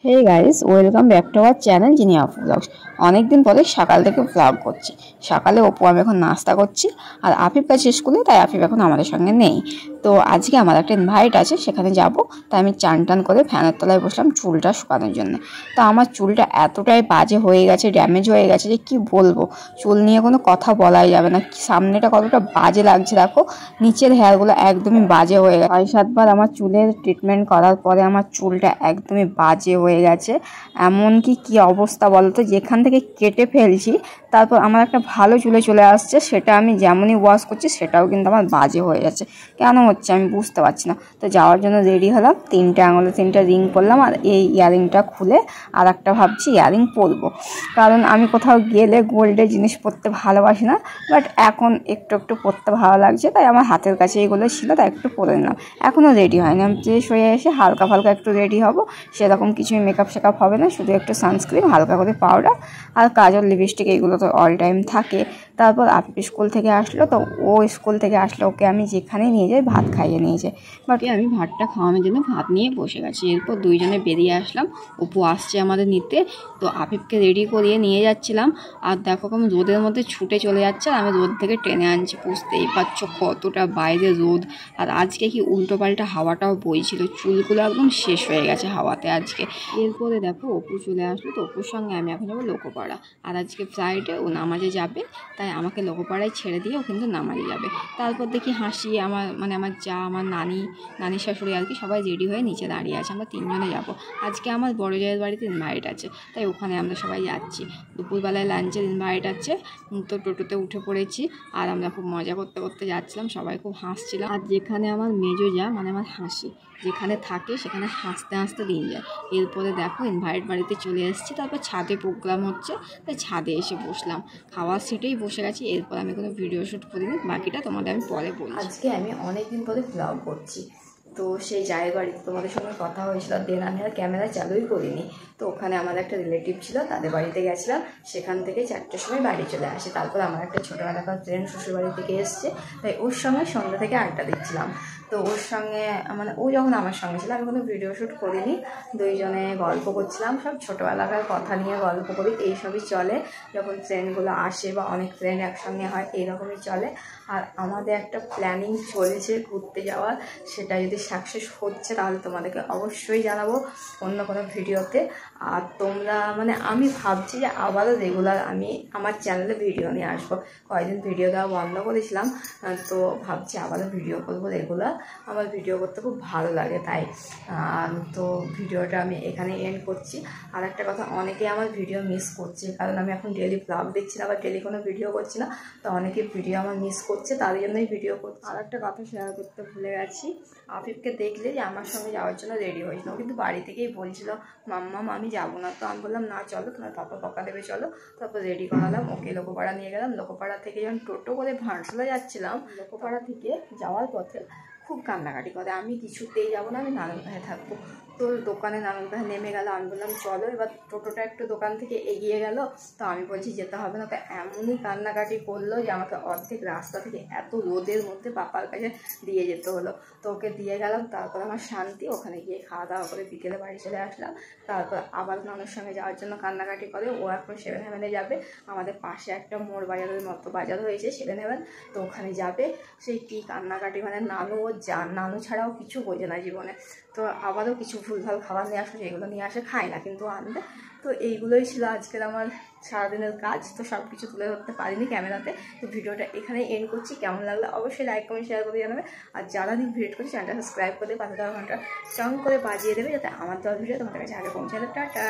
Hey guys, welcome back to our channel Jinia vlogs. অনেকদিন পরে সকাল থেকে ব্লগ করছি। সকালে অপু আমি এখন নাস্তা করছি, আর আফিফ গেছে স্কুলে, তাই আফিফ এখন আমাদের সঙ্গে নেই। তো আজকে আমার একটা ইনভাইট আছে, সেখানে যাব। তাই আমি চান টান করে ফ্যানের তলায় বসলাম চুলটা শুকানোর জন্য। তো আমার চুলটা এতটাই বাজে হয়ে গেছে, ড্যামেজ হয়ে গেছে যে কি বলবো। চুল নিয়ে কোনো কথা বলাই যাবে না। সামনেটা কতটা বাজে লাগছে দেখো, নিচের হেয়ারগুলো একদমই বাজে হয়ে গেছে। 6-7 বার আমার চুলের ট্রিটমেন্ট করার পরে আমার চুলটা একদমই বাজে হয়ে গেছে। এমনকি কি অবস্থা বলতো, যেখান থেকে কেটে ফেলছি তারপর আমার একটা ভালো চুলে চলে আসছে, সেটা আমি যেমনই ওয়াশ করছি সেটাও কিন্তু আমার বাজে হয়ে যাচ্ছে। কেন হচ্ছে আমি বুঝতে পারছি না। তো যাওয়ার জন্য রেডি হলাম, 3টে আঙুলে 3টে রিং পরলাম, আর এই ইয়ারিংটা খুলে আর একটা ভাবছি ইয়ারিং পরবো। কারণ আমি কোথাও গেলে গোল্ডের জিনিস পরতে ভালোবাসি না, বাট এখন একটু একটু পরতে ভালো লাগছে, তাই আমার হাতের কাছে এগুলো ছিল, তাই একটু পরে নিলাম। এখনও রেডি হয়নি, আমি ফ্রেশ হয়ে এসে হালকা ফালকা একটু রেডি হব। সেরকম কিছুই মেকআপ শেকআপ হবে না, শুধু একটু সানস্ক্রিন, হালকা করে পাউডার আর কাজল, লিপস্টিক, এইগুলো তো অল টাইম থাকে। তারপর আফিফ স্কুল থেকে আসলো, তো ও স্কুল থেকে আসলো, ওকে আমি যেখানে নিয়ে যাই ভাত খাইয়ে নিয়ে যাই। বাট আমি ভাতটা খাওয়ানোর জন্য ভাত নিয়ে বসে গেছি। এরপর দুইজনে বেরিয়ে আসলাম, অপু আসছে আমাদের নিতে। তো আফিফকে রেডি করিয়ে নিয়ে যাচ্ছিলাম, আর দেখো কেমন রোদের মধ্যে ছুটে চলে যাচ্ছে, আর আমি রোদ থেকে টেনে আনছি। বুঝতেই পারছো কতটা বাইরে রোদ। আর আজকে কি উল্টো পাল্টা হাওয়াটাও বইছিল, চুলগুলো একদম শেষ হয়ে গেছে হাওয়াতে আজকে। এরপরে দেখো অপু চলে আসলো, তো অপুর সঙ্গে আমি এখন যাবো লোকোপাড়া। আর আজকে ফ্রাইডে, ও নামাজে যাবে, তাই আমাকে লোকোপাড়ায় ছেড়ে দিয়ে ও কিন্তু নামাজে যাবে। তারপর দেখি হাসি, আমার যা, আমার নানির শাশুড়ি আর কি, সবাই রেডি হয়ে নিচে দাঁড়িয়ে আছে। আমরা 3জনে যাব। আজকে আমার বড় জায়ের বাড়িতে ইনভাইট আছে, তাই ওখানে আমরা সবাই যাচ্ছি। দুপুরবেলায় লাঞ্চের ইনভাইট আছে। তো টোটোতে উঠে পড়েছি, আর আমরা খুব মজা করতে করতে যাচ্ছিলাম, সবাই খুব হাসছিলাম। আর যেখানে আমার মেজো যা, আমার হাসি যেখানে থাকে সেখানে হাসতে হাসতে দিন যায়। এরপরে দেখো ইনভাইট বাড়িতে চলে এসেছি, তারপর ছাদে প্রোগ্রাম হচ্ছে, তাই ছাদে এসে বসলাম, খাওয়ার সিটেই বসে গেছি। এরপর আমি কোনো ভিডিও শ্যুট করিনি, বাকিটা তোমাদের আমি পরে বলছি। আজকে আমি অনেকদিন পরে ব্লগ করছি। তো সেই জায়ের বাড়িতে তোমাদের সঙ্গে কথা হয়েছিল, দেন আমি আর ক্যামেরা চালুই করিনি। তো ওখানে আমার একটা রিলেটিভ ছিল, তাদের বাড়িতে গেছিলাম। সেখান থেকে 4টের সময় বাড়ি চলে আসে। তারপর আমার একটা ছোটোবেলাকার ফ্রেন্ড শ্বশুর বাড়ি থেকে এসছে, তাই ওর সঙ্গে সন্ধ্যা থেকে আড্ডা দিচ্ছিলাম। তো ওর সঙ্গে ও যখন আমার সঙ্গে ছিল, আমি কোনো ভিডিও শ্যুট করিনি, দুইজনে গল্প করছিলাম, সব ছোটোবেলাকার কথা নিয়ে গল্প করি, এইসবই চলে যখন ফ্রেন্ডগুলো আসে বা অনেক ফ্রেন্ড একসঙ্গে হয়, এইরকমই চলে। আর আমাদের একটা প্ল্যানিং চলছে ঘুরতে যাওয়ার, সেটা যদি সাকসেস হচ্ছে তাহলে তোমাদেরকে অবশ্যই জানাবো অন্য কোনো ভিডিওতে। আর তোমরা আমি ভাবছি যে আবারও রেগুলার আমি আমার চ্যানেলে ভিডিও নিয়ে আসবো। কয়েকদিন ভিডিও দেওয়া বন্ধ করেছিলাম, তো ভাবছি আবারও ভিডিও করবো রেগুলার। আমার ভিডিও করতে খুব ভালো লাগে, তাই তো ভিডিওটা আমি এখানে এন্ড করছি। আর একটা কথা, অনেকেই আমার ভিডিও মিস করছে, কারণ আমি এখন ডেলি ব্লগ দিচ্ছি না বা ডেলি কোনো ভিডিও করছি না, তো অনেকে ভিডিও আমার মিস করছে, তার জন্যই ভিডিও করছি। আর একটা কথা শেয়ার করতে ভুলে গেছি, আফিফকে দেখলে যে আমার সঙ্গে যাওয়ার জন্য রেডি হয়েছিল, ও কিন্তু বাড়ি থেকেই বলছিল মাম্মাম আমি যাবো না। তো আমি বললাম না চলো, তোমার পাপা বকা দেবে, চলো। তারপর রেডি করালাম, ওকে লোকোপাড়া নিয়ে গেলাম। লোকোপাড়া থেকে যখন টোটো করে ভাটশোলা যাচ্ছিলাম, লোকোপাড়া থেকে যাওয়ার পথে খুব কান্নাকাটি করে, আমি কিছুতেই যাবো না, আমি নানুর ভাই থাকবো। তো দোকানে নানুর ভাই নেমে গেল, আমি বললাম চলো। এবার টোটোটা একটু দোকান থেকে এগিয়ে গেল, তো আমি বলছি যেতে হবে না। তো এমনই কান্নাকাটি করলো যে আমাকে অর্ধেক রাস্তা থেকে এত রোদের মধ্যে পাপার কাছে দিয়ে যেতে হলো। তো ওকে দিয়ে গেলাম, তারপর আমার শান্তি, ওখানে গিয়ে খাওয়া দাওয়া করে বিকেলে বাড়ি চলে আসলাম। তারপর আবার নানুর সঙ্গে যাওয়ার জন্য কান্নাকাটি করে, ও এখন 7-Heaven যাবে। আমাদের পাশে একটা মোড় বাজারের মতো বাজার হয়েছে 7-Heaven, তো ওখানে যাবে। সেই কী কান্নাকাটি, নানু ও নানু ছাড়াও কিছু বোঝে না জীবনে। তো আবারও কিছু ভুলভাল খাবার নিয়ে আসে, সেগুলো নিয়ে আসে, খায় না কিন্তু আনবে। তো এইগুলোই ছিল আজকের আমার সারাদিনের কাজ। তো সব কিছু তুলে ধরতে পারিনি ক্যামেরাতে। তো ভিডিওটা এখানেই এন্ড করছি। কেমন লাগলো অবশ্যই লাইক কমেন্ট শেয়ার করে জানাবে। আর যারা দিন ভিজিট করছে চ্যানেলটা সাবস্ক্রাইব করে পাশে দেওয়া ঘন্টা চং করে বাজিয়ে দেবে, যাতে আমার দেওয়ার ভিডিও তোমাদের কাছে আগে পৌঁছাবে। টাটা।